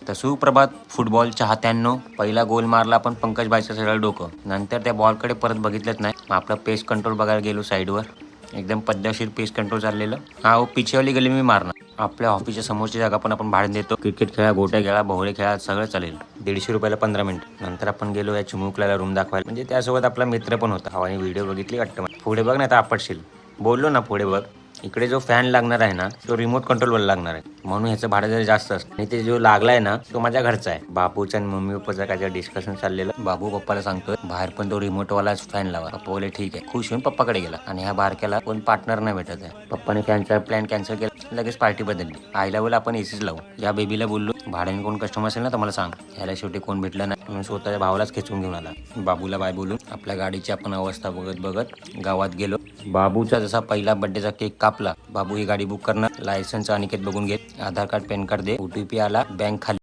तर सुप्रभात फुटबॉल चाहत्यांनो, पहिला गोल मारला पण पंकज भाईचं सरळ डोकं. नंतर त्या बॉलकडे परत बघितलंच नाही. मग आपलं पेस कंट्रोल बघायला गेलो साईडवर. एकदम पद्धतशीर पेस कंट्रोल चाललेलं. हा पिछेवाली गली मी मारणार. आपल्या ऑफिसच्या समोरची जागा पण आपण भाडे देतो. क्रिकेट खेळा, गोट्या खेळा, भोवळे खेळा, सगळं चालेल. 150 रुपयाला 15 मिनिट. नंतर आपण गेलो या चिमुकल्याला रूम दाखवायला. म्हणजे त्यासोबत आपला मित्र पण होता. आणि व्हिडिओ बघितली वाटतं मला. पुढे बघ ना, तर आपटशील. बोललो ना पुढे बघ. इकडे जो फॅन लागणार आहे ना, तो रिमोट कंट्रोलवर लागणार आहे. म्हणून ह्याचं भाडं जरा जास्त असतं. आणि ते जो लागलाय ना, तो माझ्या घरचा आहे. बाबूचा आणि मम्मी पप्पाचं काय डिस्कशन चाललेलं. बाबू पप्पाला सांगतोय बाहेर पण तो रिमोटवालाच फॅन लावा. पप्पा बोले ठीक आहे. खुश होऊन पप्पाकडे गेला. आणि ह्या बारक्याला कोण पार्टनर नाही भेटत आहे. पप्पाने फॅनचा प्लॅन कॅन्सल केला. लगेच पार्टी बदलली. आईला बोला आपण एसीच लावू. या बेबीला बोललो भाड्याने कोण कस्टमर असेल ना तर मला सांग. ह्याला शेवटी कोण भेटलं नाही म्हणून स्वतःच्या भावालाच खेचून घेऊन आला. बाबूला बाय बोलून आपल्या गाडीची आपण अवस्था बघत बघत गावात गेलो. बाबूचा जसा पहिला बर्थडेचा केक कापला. बाबू ही गाडी बुक करणार. लायसन्स अनिकेत बघून घेत. आधार कार्ड पॅन कार्ड दे. OTP आला. बँक खाली.